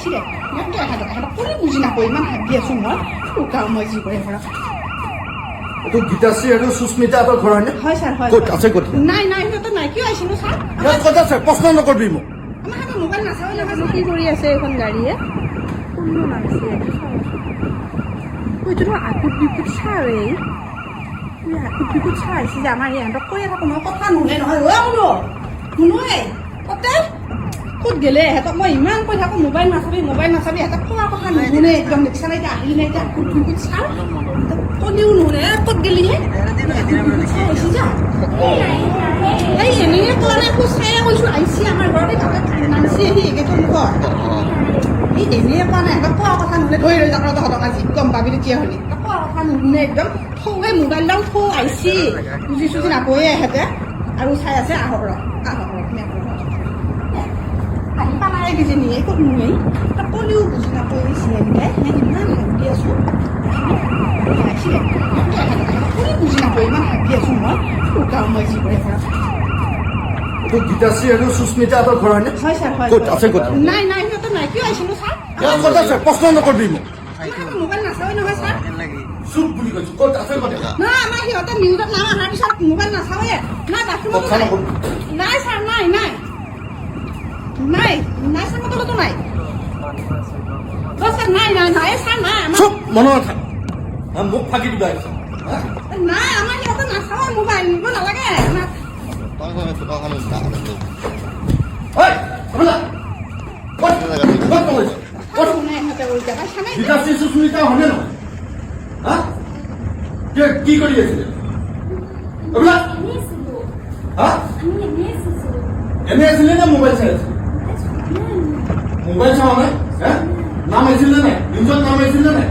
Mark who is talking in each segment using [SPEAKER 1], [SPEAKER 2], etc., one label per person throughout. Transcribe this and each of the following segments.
[SPEAKER 1] আছিলে ইয়াতে এহেঁতক কোনে বুজি নাপায় ইমান ভাবি আছোঁ মই গাঁও মই যি কৰে ঘৰত
[SPEAKER 2] এইটো গীতাশ্ৰী আৰু সুস্মিতাহঁতৰ ঘৰ হয়নে?
[SPEAKER 1] হয় ছাৰ হয়
[SPEAKER 2] ক'ত আছে ক'ত?
[SPEAKER 1] নাই সিহঁতে নাই কিয় আহিছিলোঁ ছাৰ
[SPEAKER 2] ইয়াত ক'ত আছে প্ৰশ্ন নকৰিবি মোক।
[SPEAKER 1] আমাৰ হাতত মোবাইল নাচাবই নহয়
[SPEAKER 3] কি কৰি আছে এখন গাড়ীয়ে কোনো নামছে এইটো আকুট বিকুট চাৰে আকুট বিকুট চাইছে যে আমাৰ ইহঁতক কৈ থাকোঁ মই
[SPEAKER 1] কথা নুশুনে নহয় অ' বোলো শুনোৱে কতে ক'ত গেলে এহেঁতক মই ইমান কৈ থাকোঁ মোবাইল নাচাবি এহেঁতক কোৱা কথা নুশুনে একদম দেখিছা নাই এতিয়া আহিলি নাই এতিয়া কুট কুট চাৰ ক'লেও নুশুনে ক'ত গেলিহে আহিছি যা এই এনেই কোৱা নাই একো চাই কৈছোঁ আহিছি আমাৰ ঘৰতে নামছি আহি একেটো মুখত এই এনেই কোৱা নাই এহেঁতক কোৱা কথা নুশুনে ধৰি লৈ যাওঁ তহঁতক আজি গম পাবি তেতিয়া হ'লি কোৱা কথা নুশুনে একদম থৌৱে মোবাইলডাল থৌ আহিছি বুজি চুজি নাপয়ে এহেঁতে আৰু চাই আছে আহক ৰ আহি পালাই কিজনী এই ক'ত নুই ক'লেও বুজি নাপায় চিনাই ইমান ভাবি আছোঁ কোনে বুজি নাপায় ইমান ভাবি আছোঁ মই গাঁও মই যি কৰে ঘৰত
[SPEAKER 2] এইটো গীতাশ্ৰী আৰু সুস্মিতাহঁতৰ ঘৰ হয়নে?
[SPEAKER 1] হয় ছাৰ হয়
[SPEAKER 2] ক'ত আছে ক'ত?
[SPEAKER 1] নাই সিহঁতে নাই কিয় আহিছিলোঁ ছাৰ
[SPEAKER 2] ইয়াত ক'ত আছে প্ৰশ্ন নকৰিবি মোক।
[SPEAKER 1] মোবাইল নাচাবই নহয় ছাৰ
[SPEAKER 2] চুপ বুলি কৈছোঁ ক'ত আছে ক'ত?
[SPEAKER 1] নাই আমাৰ সিহঁতে নিউজত নাম অহাৰ পিছত মোবাইল নাচাওঁৱে নাই বাথৰুমতো
[SPEAKER 2] কথা নকৰিবি।
[SPEAKER 1] নাই ছাৰ নাই ছাৰ মতলতো নাই ছাৰ নাই ছাৰ নাই
[SPEAKER 2] চুপ মনত থাক মোক ফাঁকি দিবা আহিছে
[SPEAKER 1] নাই আমাৰ সিহঁতে নাচাওঁৱে মোবাইল নিব নালাগে
[SPEAKER 2] গীতাশ্ৰী সুস্মিতা হয়নে নহয়? হা কি কৰি আছিলে এনে আছিলে নে মোবাইল চাই আছিলে? মোবাইল চাওঁ নাই নাম আহিছিলে নাই নিউজত নাম আহিছিলে নাই?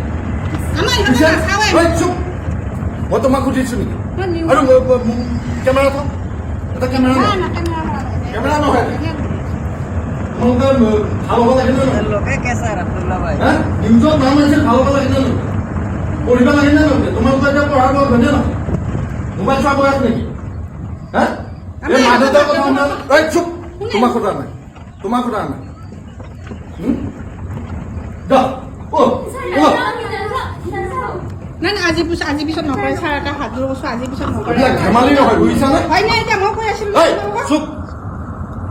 [SPEAKER 2] চুপ মই তোমাক সুধিছো নেকি আৰু কেমেৰা থওঁ এটা কেমেৰা কেমেৰা নহয় তোমালোকে ভাল হ'ব লাগে নে নহয়? নিউজত নাম আহিছিল ভাল হ'ব লাগে নে নহয়? পঢ়িব লাগে নে নহয়? তোমালোকে এতিয়া পঢ়াৰ বয়স হয়নে নহয়? মোবাইল চোৱা বয়স নেকি? এই মা দেউতাৰ কথা শুনা চুপ তোমাক সোধা নাই
[SPEAKER 1] নাই আজি পিছত নকৰে ছাৰ এটা হাত জোৰ কৈছোঁ আজি পিছত নকৰে
[SPEAKER 2] ধেমালি নহয় বুজিছানে?
[SPEAKER 1] হয় নাই এতিয়া মই কৈ আছিলোঁ
[SPEAKER 2] চুপ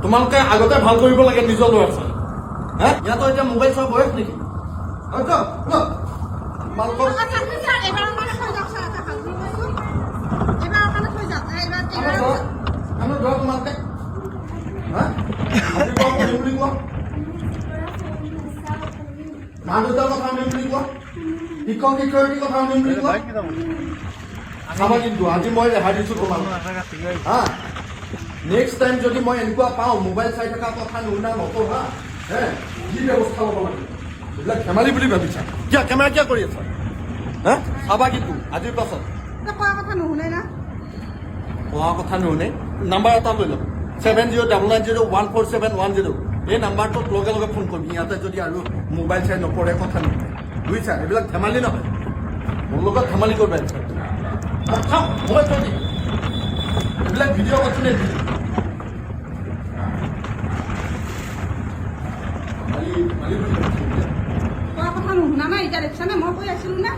[SPEAKER 2] তোমালোকে আগতে ভাল কৰিব লাগে নিজৰ ল'ৰা ছোৱালী ইয়াতো এতিয়া মোবাইল চোৱা বয়স নেকি? তোমালোকে বুলি কোৱা মা দেউতাৰ কথা শুনিম বুলি কোৱা শিক্ষক শিক্ষয়িত্ৰীৰ কথা শুনিম বুলি কোৱা চাবা কিন্তু আজি মই ৰেহাই দিছোঁ তোমালোক নেক্সট টাইম যদি মই এনেকুৱা পাওঁ মোবাইল চাই থকা কথা নুশুনা নপঢ়া কি ব্যৱস্থা ল'ব লাগে এইবিলাক ধেমালি বুলি ভাবিছা কিয় কেমেৰা কিয় কৰি আছা চাবা কিন্তু আজিৰ পাছত
[SPEAKER 1] কোৱা কথা নুশুনে না
[SPEAKER 2] কোৱা কথা নুশুনে নাম্বাৰ এটা লৈ ল'ব 7099014710 এই নাম্বাৰটোত লগে লগে ফোন কৰিবি ইয়াতে যদি আৰু মোবাইল চাই নপঢ়ে কথা নুশুনে বুজিছা এইবিলাক ধেমালি নহয় মোৰ লগত ধেমালি কৰিবা মোবাইল থৈ দিম এইবিলাক ভিডিঅ' কোনে দিম
[SPEAKER 1] কোৱা কথা নুশুনা নাই এতিয়া দেখিছানে মই কৈ আছিলোঁ না